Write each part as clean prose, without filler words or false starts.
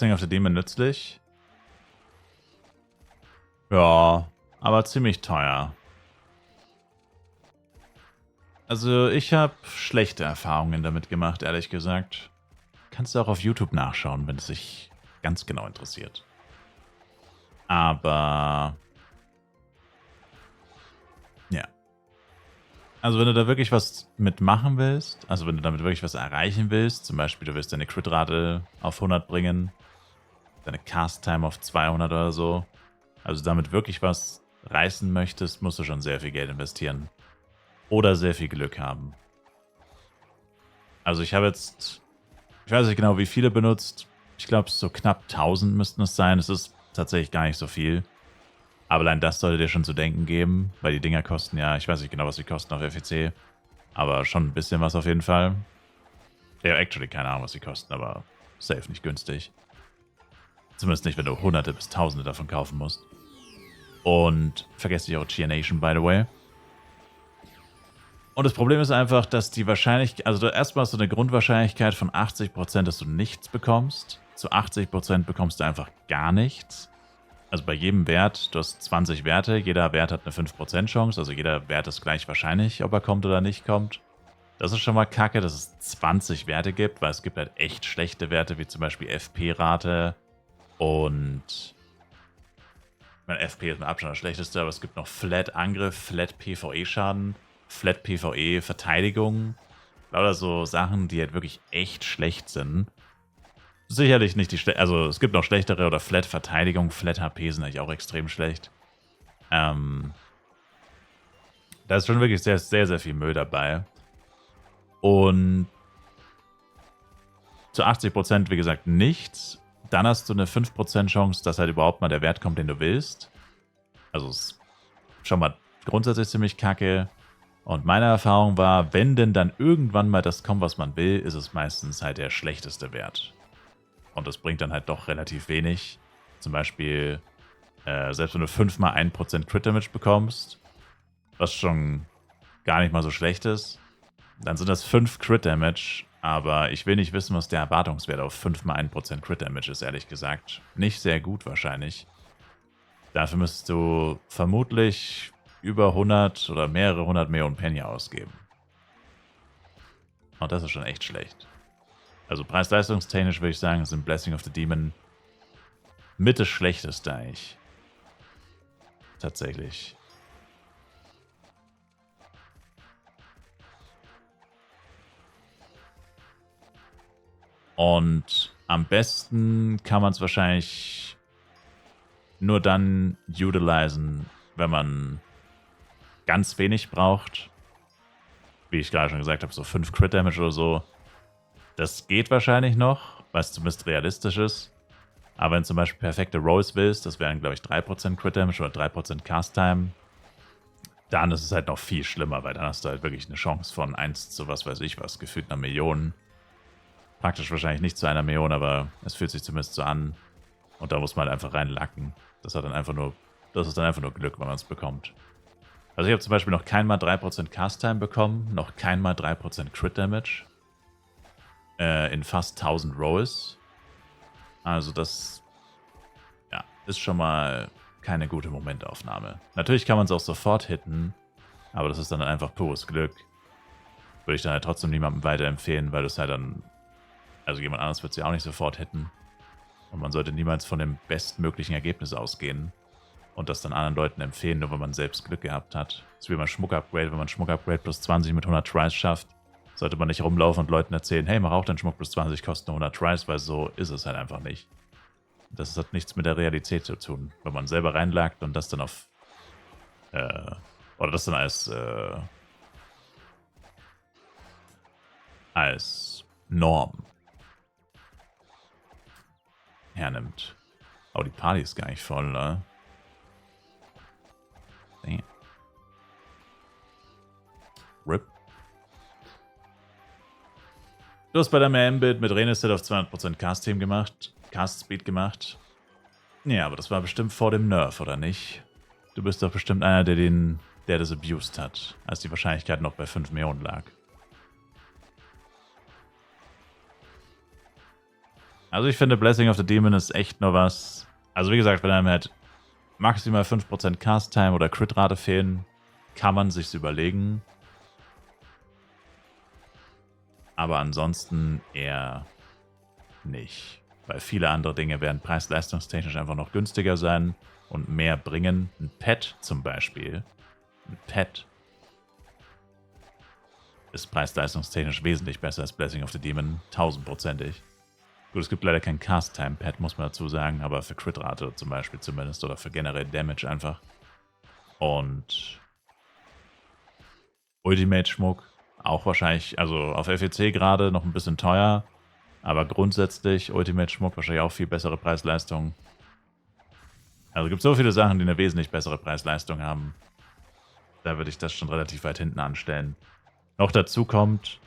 Blessing of the Demon nützlich. Ja, aber ziemlich teuer. Also ich habe schlechte Erfahrungen damit gemacht, ehrlich gesagt. Kannst du auch auf YouTube nachschauen, wenn es dich ganz genau interessiert. Aber ja. Also wenn du da wirklich was mitmachen willst, also wenn du damit wirklich was erreichen willst, zum Beispiel du willst deine Crit-Rate auf 100 bringen, deine Cast-Time auf 200 oder so, also damit wirklich was reißen möchtest, musst du schon sehr viel Geld investieren. Oder sehr viel Glück haben. Also ich habe jetzt, ich weiß nicht genau, wie viele benutzt. Ich glaube, so knapp 1000 müssten es sein. Es ist tatsächlich gar nicht so viel. Aber allein das sollte dir schon zu denken geben, weil die Dinger kosten ja, ich weiß nicht genau, was die kosten auf FEC, aber schon ein bisschen was auf jeden Fall. Ja, actually keine Ahnung, was die kosten, aber safe nicht günstig. Zumindest nicht, wenn du Hunderte bis Tausende davon kaufen musst. Und vergesst nicht auch Chia Nation, by the way. Und das Problem ist einfach, dass die Wahrscheinlichkeit, also erstmal hast du eine Grundwahrscheinlichkeit von 80%, dass du nichts bekommst. Zu 80% bekommst du einfach gar nichts. Also bei jedem Wert, du hast 20 Werte, jeder Wert hat eine 5% Chance, also jeder Wert ist gleich wahrscheinlich, ob er kommt oder nicht kommt. Das ist schon mal kacke, dass es 20 Werte gibt, weil es gibt halt echt schlechte Werte, wie zum Beispiel FP-Rate und... Mein FP ist mit Abstand das schlechteste, aber es gibt noch Flat-Angriff, Flat-PvE-Schaden, Flat-PvE-Verteidigung. Lauter so Sachen, die halt wirklich echt schlecht sind. Sicherlich nicht die schlecht, also es gibt noch schlechtere oder Flat-Verteidigung, Flat-HP sind eigentlich auch extrem schlecht. Da ist schon wirklich sehr, sehr, sehr viel Müll dabei. Und zu 80% wie gesagt nichts. Dann hast du eine 5% Chance, dass halt überhaupt mal der Wert kommt, den du willst. Also ist schon mal grundsätzlich ziemlich kacke. Und meine Erfahrung war, wenn denn dann irgendwann mal das kommt, was man will, ist es meistens halt der schlechteste Wert. Und das bringt dann halt doch relativ wenig. Zum Beispiel, selbst wenn du 5 mal 1% Crit Damage bekommst, was schon gar nicht mal so schlecht ist, dann sind das 5 Crit Damage, aber ich will nicht wissen, was der Erwartungswert auf 5 mal 1% Crit Damage ist, ehrlich gesagt. Nicht sehr gut wahrscheinlich. Dafür müsstest du vermutlich über 100 oder mehrere 100 Millionen Penny ausgeben. Und das ist schon echt schlecht. Also preis-leistungstechnisch würde ich sagen, sind Blessing of the Demon mit das Schlechteste eigentlich. Tatsächlich. Und am besten kann man es wahrscheinlich nur dann utilisen, wenn man ganz wenig braucht. Wie ich gerade schon gesagt habe, so 5 Crit Damage oder so. Das geht wahrscheinlich noch, weil es zumindest realistisch ist. Aber wenn du zum Beispiel perfekte Rolls willst, das wären, glaube ich, 3% Crit Damage oder 3% Cast Time, dann ist es halt noch viel schlimmer, weil dann hast du halt wirklich eine Chance von 1 zu was weiß ich was, gefühlt einer Million. Praktisch wahrscheinlich nicht zu einer Million, aber es fühlt sich zumindest so an. Und da muss man halt einfach reinlacken. Das ist dann einfach nur Glück, wenn man es bekommt. Also ich habe zum Beispiel noch kein mal 3% Cast Time bekommen, noch kein mal 3% Crit Damage. In fast 1000 Rolls. Also das ja, ist schon mal keine gute Momentaufnahme. Natürlich kann man es auch sofort hitten, aber das ist dann einfach pures Glück. Würde ich dann halt trotzdem niemandem weiterempfehlen, weil das halt dann, also jemand anderes wird es ja auch nicht sofort hitten. Und man sollte niemals von dem bestmöglichen Ergebnis ausgehen und das dann anderen Leuten empfehlen, nur weil man selbst Glück gehabt hat. Das ist wie beim Schmuck-Upgrade, wenn man Schmuck-Upgrade plus 20 mit 100 Tries schafft, sollte man nicht rumlaufen und Leuten erzählen, hey, mach auch deinen Schmuck plus 20, kostet nur 100 Tries, weil so ist es halt einfach nicht. Das hat nichts mit der Realität zu tun. Wenn man selber reinlagt und das dann auf oder das dann als Norm hernimmt. Oh, die Party ist gar nicht voll, ne? Damn. RIP. Du hast bei der Man-Bit mit Reneset auf 200% Cast-Team gemacht. Cast-Speed gemacht. Ja, aber das war bestimmt vor dem Nerf, oder nicht? Du bist doch bestimmt einer, der das abused hat, als die Wahrscheinlichkeit noch bei 5 Millionen lag. Also ich finde, Blessing of the Demon ist echt nur was. Also wie gesagt, wenn einem halt maximal 5% Cast-Time oder Crit-Rate fehlen, kann man sich's überlegen. Aber ansonsten eher nicht. Weil viele andere Dinge werden preis-leistungstechnisch einfach noch günstiger sein und mehr bringen. Ein Pet zum Beispiel. Ein Pet ist preis-leistungstechnisch wesentlich besser als Blessing of the Demon. 1000%ig. Gut, es gibt leider kein Cast-Time-Pad, muss man dazu sagen, aber für Crit-Rate zum Beispiel zumindest oder für generell Damage einfach. Und Ultimate-Schmuck auch wahrscheinlich, also auf FEC gerade noch ein bisschen teuer, aber grundsätzlich Ultimate-Schmuck wahrscheinlich auch viel bessere Preis-Leistung. Also gibt so viele Sachen, die eine wesentlich bessere Preis-Leistung haben. Da würde ich das schon relativ weit hinten anstellen. Noch dazu kommt,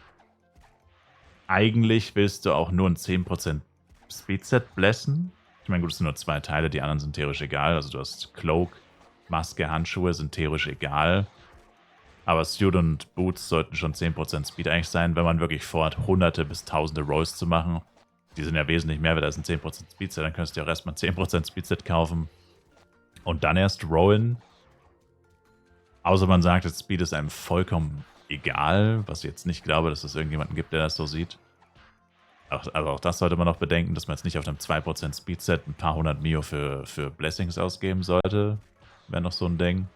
eigentlich willst du auch nur ein 10% Speedset blessen. Ich meine, gut, es sind nur 2 Teile, die anderen sind theoretisch egal. Also du hast Cloak, Maske, Handschuhe sind theoretisch egal. Aber Suit und Boots sollten schon 10% Speed eigentlich sein, wenn man wirklich vorhat, hunderte bis tausende Rolls zu machen. Die sind ja wesentlich mehr wert als ein 10% Speedset. Dann könntest du ja auch erstmal 10% Speedset kaufen und dann erst rollen. Außer man sagt, das Speed ist einem vollkommen egal, was ich jetzt nicht glaube, dass es irgendjemanden gibt, der das so sieht. Aber auch das sollte man noch bedenken, dass man jetzt nicht auf einem 2% Speedset ein paar hundert Mio für Blessings ausgeben sollte. Wäre noch so ein Ding.